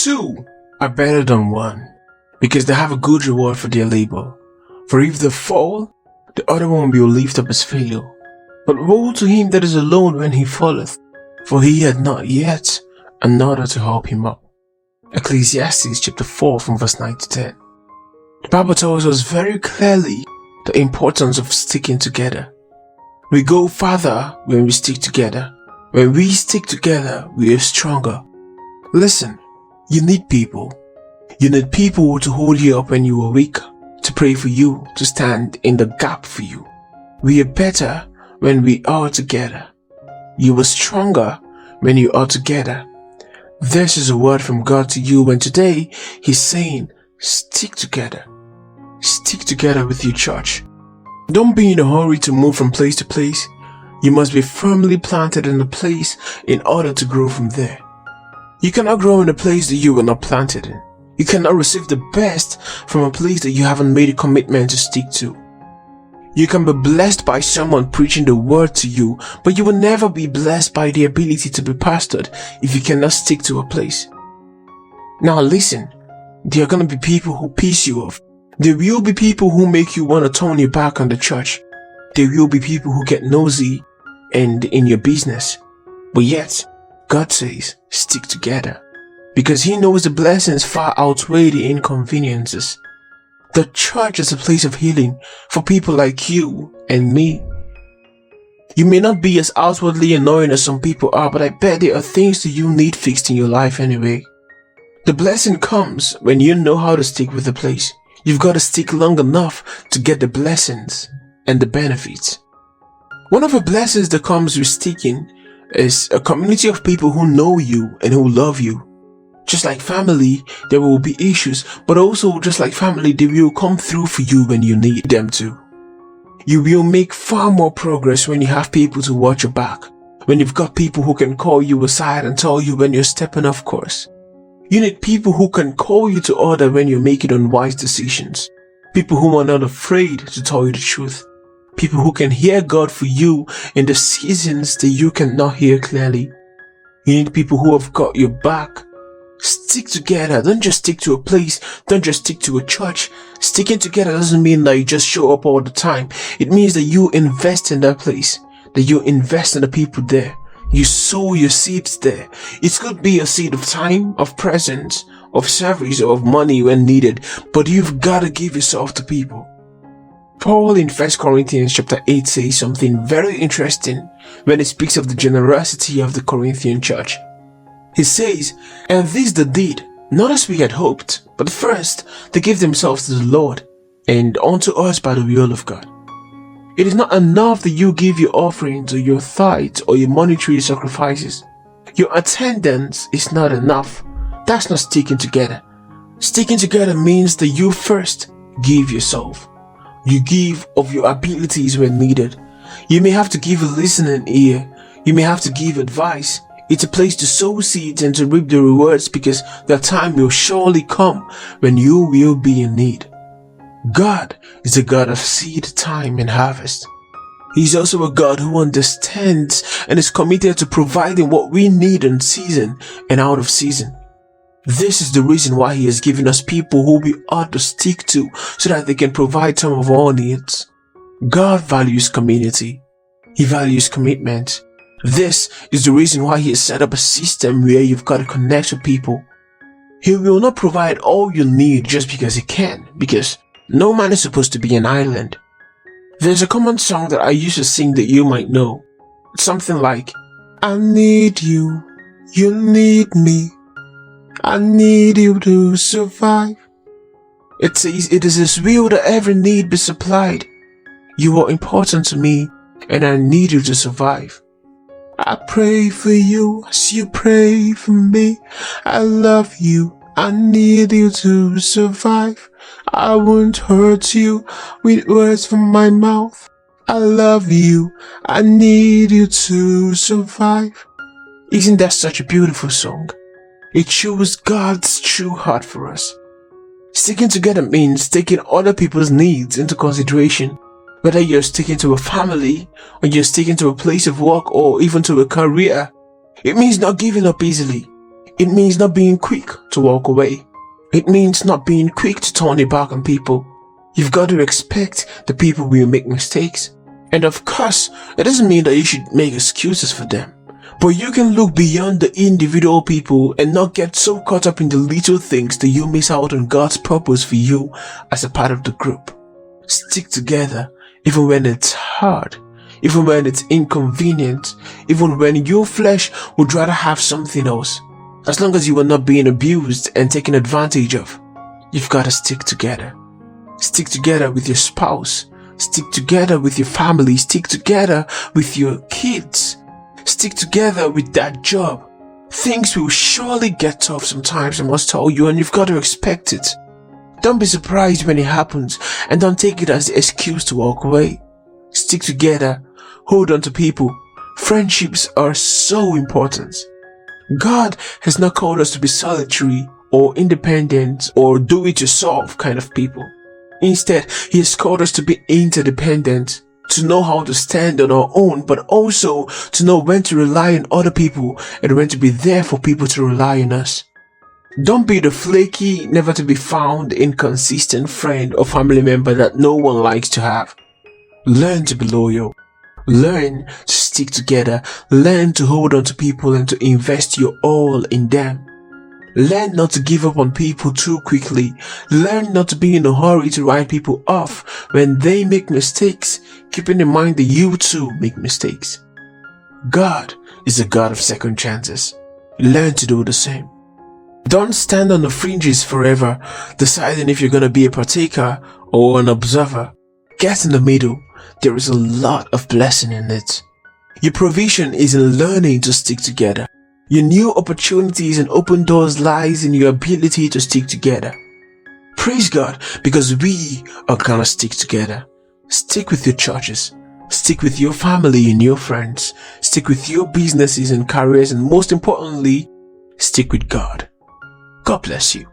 two are better than one, because they have a good reward for their labor. For if they fall, the other one will lift up his failure. But woe to him that is alone when he falleth, for he had not yet another to help him up. Ecclesiastes chapter 4 from verse 9 to 10. The Bible tells us very clearly the importance of sticking together. We go farther when we stick together. When we stick together, we are stronger. Listen, you need people. You need people to hold you up when you are weak, to pray for you, to stand in the gap for you. We are better when we are together. You are stronger when you are together. This is a word from God to you, and today He's saying, stick together. Stick together with your church. Don't be in a hurry to move from place to place. You must be firmly planted in a place in order to grow from there. You cannot grow in a place that you were not planted in. You cannot receive the best from a place that you haven't made a commitment to stick to. You can be blessed by someone preaching the word to you, but you will never be blessed by the ability to be pastored if you cannot stick to a place. Now listen, there are going to be people who piss you off. There will be people who make you want to turn your back on the church. There will be people who get nosy and in your business. But yet, God says, stick together. Because He knows the blessings far outweigh the inconveniences. The church is a place of healing for people like you and me. You may not be as outwardly annoying as some people are, but I bet there are things that you need fixed in your life anyway. The blessing comes when you know how to stick with the place. You've got to stick long enough to get the blessings and the benefits. One of the blessings that comes with sticking is a community of people who know you and who love you. Just like family, there will be issues, but also just like family, they will come through for you when you need them to. You will make far more progress when you have people to watch your back, when you've got people who can call you aside and tell you when you're stepping off course. You need people who can call you to order when you're making unwise decisions. People who are not afraid to tell you the truth. People who can hear God for you in the seasons that you cannot hear clearly. You need people who have got your back. Stick together. Don't just stick to a place. Don't just stick to a church. Sticking together doesn't mean that you just show up all the time. It means that you invest in that place. That you invest in the people there. You sow your seeds there. It could be a seed of time, of presence, of service, or of money when needed. But you've got to give yourself to people. Paul in 1 Corinthians chapter 8 says something very interesting when he speaks of the generosity of the Corinthian church. He says, and this they did, not as we had hoped, but first they gave themselves to the Lord, and unto us by the will of God. It is not enough that you give your offerings or your tithes or your monetary sacrifices. Your attendance is not enough. That's not sticking together. Sticking together means that you first give yourself. You give of your abilities when needed. You may have to give a listening ear. You may have to give advice. It's a place to sow seeds and to reap the rewards, because the time will surely come when you will be in need. God is a God of seed, time, and harvest. He's also a God who understands and is committed to providing what we need in season and out of season. This is the reason why He has given us people who we ought to stick to so that they can provide some of our needs. God values community. He values commitment. This is the reason why He has set up a system where you've got to connect with people. He will not provide all you need just because He can, because no man is supposed to be an island. There's a common song that I used to sing that you might know. It's something like, I need you, you need me, I need you to survive. It says it is His will that every need be supplied. You are important to me and I need you to survive. I pray for you as you pray for me. I love you, I need you to survive. I won't hurt you with words from my mouth. I love you, I need you to survive. Isn't that such a beautiful song? It shows God's true heart for us. Sticking together means taking other people's needs into consideration. Whether you're sticking to a family, or you're sticking to a place of work, or even to a career, it means not giving up easily. It means not being quick to walk away. It means not being quick to turn your back on people. You've got to expect the people will make mistakes. And of course, it doesn't mean that you should make excuses for them. But you can look beyond the individual people and not get so caught up in the little things that you miss out on God's purpose for you as a part of the group. Stick together even when it's hard, even when it's inconvenient, even when your flesh would rather have something else. As long as you are not being abused and taken advantage of, you've got to stick together. Stick together with your spouse. Stick together with your family. Stick together with your kids. Stick together with that job. Things will surely get tough sometimes, I must tell you, and you've got to expect it. Don't be surprised when it happens, and don't take it as an excuse to walk away. Stick together. Hold on to people. Friendships are so important. God has not called us to be solitary or independent or do-it-yourself kind of people. Instead, He has called us to be interdependent, to know how to stand on our own, but also to know when to rely on other people and when to be there for people to rely on us. Don't be the flaky, never to be found, inconsistent friend or family member that no one likes to have. Learn to be loyal. Learn to stick together. Learn to hold on to people and to invest your all in them. Learn not to give up on people too quickly. Learn not to be in a hurry to write people off when they make mistakes, keeping in mind that you too make mistakes. God is a God of second chances. Learn to do the same. Don't stand on the fringes forever, deciding if you're going to be a partaker or an observer. Get in the middle. There is a lot of blessing in it. Your provision is in learning to stick together. Your new opportunities and open doors lies in your ability to stick together. Praise God, because we are gonna stick together. Stick with your churches. Stick with your family and your friends. Stick with your businesses and careers, and most importantly, stick with God. God bless you.